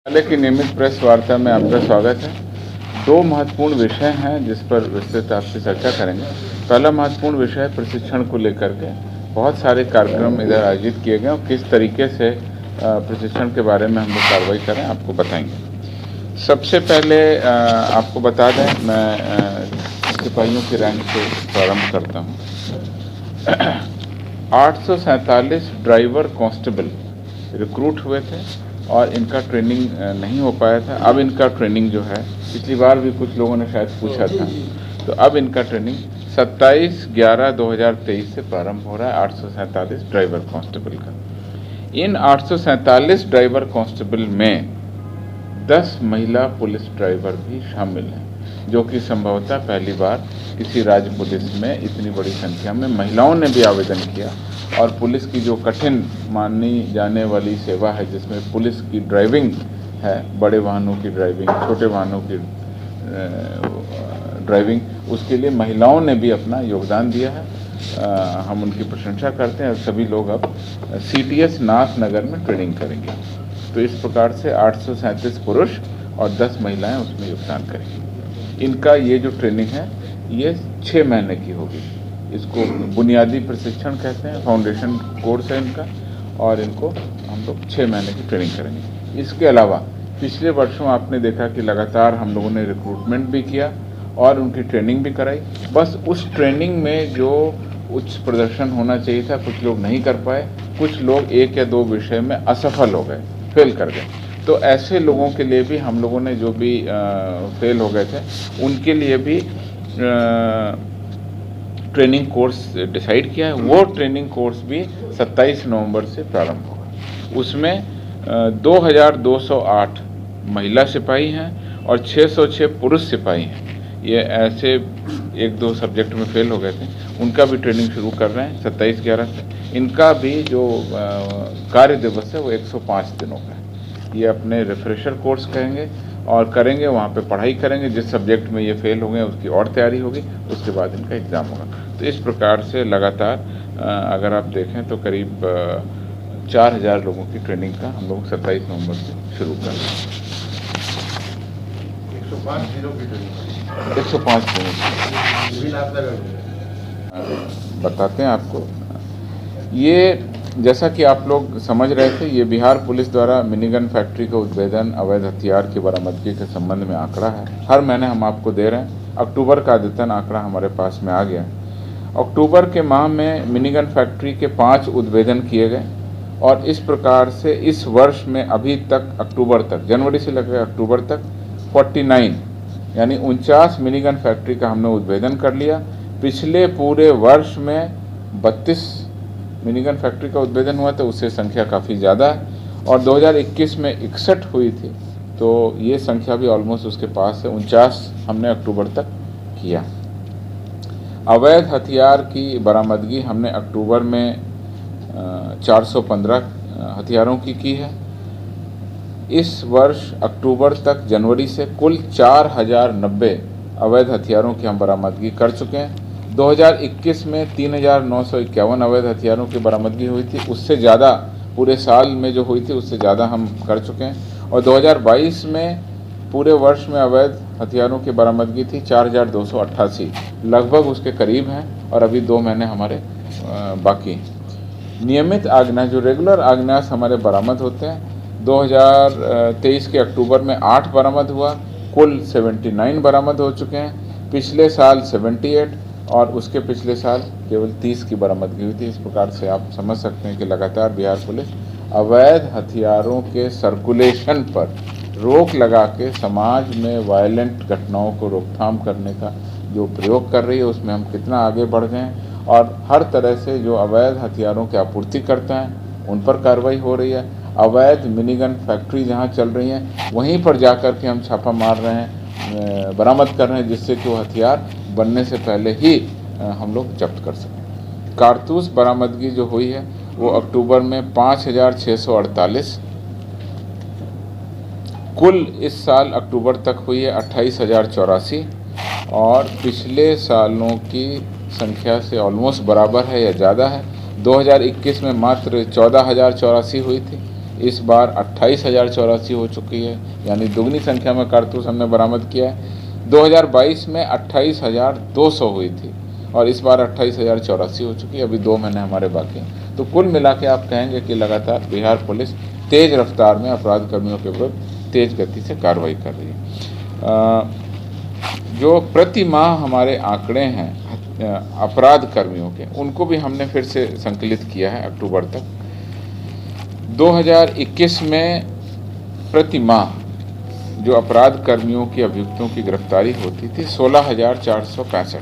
पहले की नियमित प्रेस वार्ता में आपका स्वागत है। दो महत्वपूर्ण विषय हैं जिस पर विस्तृत आपसे चर्चा करेंगे। पहला महत्वपूर्ण विषय है प्रशिक्षण को लेकर के बहुत सारे कार्यक्रम इधर आयोजित किए गए और किस तरीके से प्रशिक्षण के बारे में हम लोग कार्रवाई करें आपको बताएंगे। सबसे पहले आपको बता दें, मैं सिपाहियों की रैंक से प्रारंभ करता हूँ। 847 ड्राइवर कांस्टेबल रिक्रूट हुए थे और इनका ट्रेनिंग नहीं हो पाया था। अब इनका ट्रेनिंग जो है, पिछली बार भी कुछ लोगों ने शायद पूछा था, तो अब इनका ट्रेनिंग 27/11/2023 से प्रारंभ हो रहा है। 847 ड्राइवर कांस्टेबल का। इन 847 ड्राइवर कांस्टेबल में 10 महिला पुलिस ड्राइवर भी शामिल हैं, जो कि संभवतः पहली बार किसी राज्य पुलिस में इतनी बड़ी संख्या में महिलाओं ने भी आवेदन किया। और पुलिस की जो कठिन मानी जाने वाली सेवा है, जिसमें पुलिस की ड्राइविंग है, बड़े वाहनों की ड्राइविंग, छोटे वाहनों की ड्राइविंग, उसके लिए महिलाओं ने भी अपना योगदान दिया है। हम उनकी प्रशंसा करते हैं। सभी लोग अब CTS नाथनगर में ट्रेनिंग करेंगे। तो इस प्रकार से 837 पुरुष और 10 महिलाएं उसमें योगदान करेंगी। इनका ये जो ट्रेनिंग है ये 6 महीने की होगी। इसको बुनियादी प्रशिक्षण कहते हैं, फाउंडेशन कोर्स है इनका, और इनको हम लोग 6 महीने की ट्रेनिंग करेंगे। इसके अलावा पिछले वर्षों आपने देखा कि लगातार हम लोगों ने रिक्रूटमेंट भी किया और उनकी ट्रेनिंग भी कराई। बस उस ट्रेनिंग में जो उच्च प्रदर्शन होना चाहिए था, कुछ लोग नहीं कर पाए, कुछ लोग 1 या 2 विषय में असफल हो गए, फेल कर गए। तो ऐसे लोगों के लिए भी हम लोगों ने, जो भी फेल हो गए थे, उनके लिए भी ट्रेनिंग कोर्स डिसाइड किया है। वो ट्रेनिंग कोर्स भी 27 नवंबर से प्रारंभ होगा। उसमें 2208 महिला सिपाही हैं और 606 पुरुष सिपाही हैं। ये ऐसे 1-2 सब्जेक्ट में फेल हो गए थे, उनका भी ट्रेनिंग शुरू कर रहे हैं 27/11 से। इनका भी जो कार्य दिवस है वो 105 दिनों का है। ये अपने रिफ्रेशर कोर्स कहेंगे और करेंगे, वहाँ पे पढ़ाई करेंगे। जिस सब्जेक्ट में ये फेल हो गए उसकी और तैयारी होगी, उसके बाद इनका एग्ज़ाम होगा। तो इस प्रकार से लगातार अगर आप देखें तो करीब 4000 लोगों की ट्रेनिंग का हम लोग 27 नवंबर से शुरू कर रहे हैं। 105 दिनों की ट्रेनिंग, 105 दिनों बताते हैं आपको। ये जैसा कि आप लोग समझ रहे थे, ये बिहार पुलिस द्वारा मिनीगन फैक्ट्री का उद्भेदन, अवैध हथियार की बरामदगी के संबंध में आंकड़ा है। हर महीने हम आपको दे रहे हैं। अक्टूबर का अद्यतन आंकड़ा हमारे पास में आ गया। अक्टूबर के माह में मिनीगन फैक्ट्री के 5 उद्भेदन किए गए और इस प्रकार से इस वर्ष में अभी तक अक्टूबर तक, जनवरी से लेकर अक्टूबर तक 49 यानी 49 मिनीगन फैक्ट्री का हमने उद्भेदन कर लिया। पिछले पूरे वर्ष में 32 मिनीगन फैक्ट्री का उद्भेदन हुआ, तो उससे संख्या काफ़ी ज़्यादा है। और 2021 में 61 हुई थी, तो ये संख्या भी ऑलमोस्ट उसके पास है। 49 हमने अक्टूबर तक किया। अवैध हथियार की बरामदगी हमने अक्टूबर में 415 हथियारों की है। इस वर्ष अक्टूबर तक, जनवरी से कुल 4090 अवैध हथियारों की हम बरामदगी कर चुके हैं। 2021 में 3951 अवैध हथियारों की बरामदगी हुई थी। उससे ज़्यादा पूरे साल में जो हुई थी, उससे ज़्यादा हम कर चुके हैं। और 2022 में पूरे वर्ष में अवैध हथियारों की बरामदगी थी 4288, लगभग उसके करीब हैं। और अभी 2 महीने हमारे बाकी। नियमित आग्नेय, जो रेगुलर आग्नेयास्त्र हमारे बरामद होते हैं, 2023 के अक्टूबर में 8 बरामद हुआ, कुल 79 बरामद हो चुके हैं। पिछले साल 78 और उसके पिछले साल केवल 30 की बरामदगी हुई थी। इस प्रकार से आप समझ सकते हैं कि लगातार बिहार पुलिस अवैध हथियारों के सर्कुलेशन पर रोक लगा के समाज में वायलेंट घटनाओं को रोकथाम करने का जो प्रयोग कर रही है, उसमें हम कितना आगे बढ़ गए हैं। और हर तरह से जो अवैध हथियारों के आपूर्ति करते हैं उन पर कार्रवाई हो रही है। अवैध मिनीगन फैक्ट्री जहाँ चल रही हैं, वहीं पर जाकर के हम छापा मार रहे हैं, बरामद कर रहे हैं, जिससे कि वो हथियार बनने से पहले ही हम लोग जब्त कर सकें। कारतूस बरामदगी जो हुई है वो अक्टूबर में 5648, कुल इस साल अक्टूबर तक हुई है 28084 और पिछले सालों की संख्या से ऑलमोस्ट बराबर है या ज़्यादा है। 2021 में मात्र 14084 हुई थी, इस बार 28,084 हो चुकी है, यानी दुगनी संख्या में कारतूस हमने बरामद किया है। 2022 में 28,200 हुई थी और इस बार 28,084 हो चुकी है। अभी 2 महीने हमारे बाकी हैं। तो कुल मिला के आप कहेंगे कि लगातार बिहार पुलिस तेज रफ्तार में अपराध कर्मियों के विरुद्ध तेज गति से कार्रवाई कर रही है। जो प्रति माह हमारे आंकड़े हैं अपराध कर्मियों के, उनको भी हमने फिर से संकलित किया है अक्टूबर तक। 2021 में प्रति माह जो अपराध कर्मियों की अभियुक्तों की गिरफ्तारी होती थी 16,465।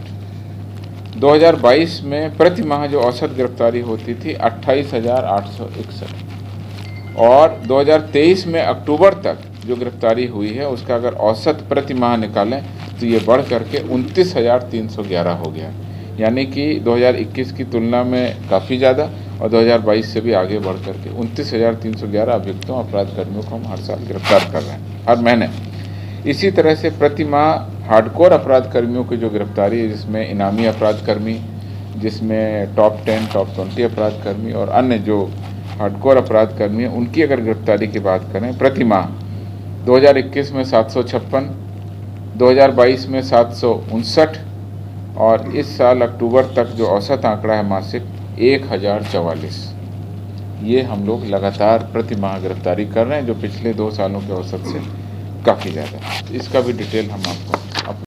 2022 में प्रति माह जो औसत गिरफ्तारी होती थी 28,861 और 2023 में अक्टूबर तक जो गिरफ्तारी हुई है उसका अगर औसत प्रति माह निकालें तो ये बढ़ करके 29,311 हो गया, यानी कि 2021 की तुलना में काफ़ी ज़्यादा और 2022 से भी आगे बढ़ करके 29,311 अभियुक्तों अपराध कर्मियों को हम हर साल गिरफ्तार कर रहे हैं, हर महीने। इसी तरह से प्रति माह हार्डकोर अपराध कर्मियों की जो गिरफ्तारी है, जिसमें इनामी अपराध कर्मी, जिसमें टॉप 10, टॉप 20 अपराध कर्मी और अन्य जो हार्डकोर अपराध कर्मी हैं, उनकी अगर गिरफ्तारी की बात करें प्रति माह 2021 में 756, 2022 में 759 और इस साल अक्टूबर तक जो औसत आंकड़ा है मासिक 1,044। ये हम लोग लगातार प्रति माह गिरफ्तारी कर रहे हैं, जो पिछले 2 सालों के औसत से काफ़ी ज़्यादा है। इसका भी डिटेल हम आपको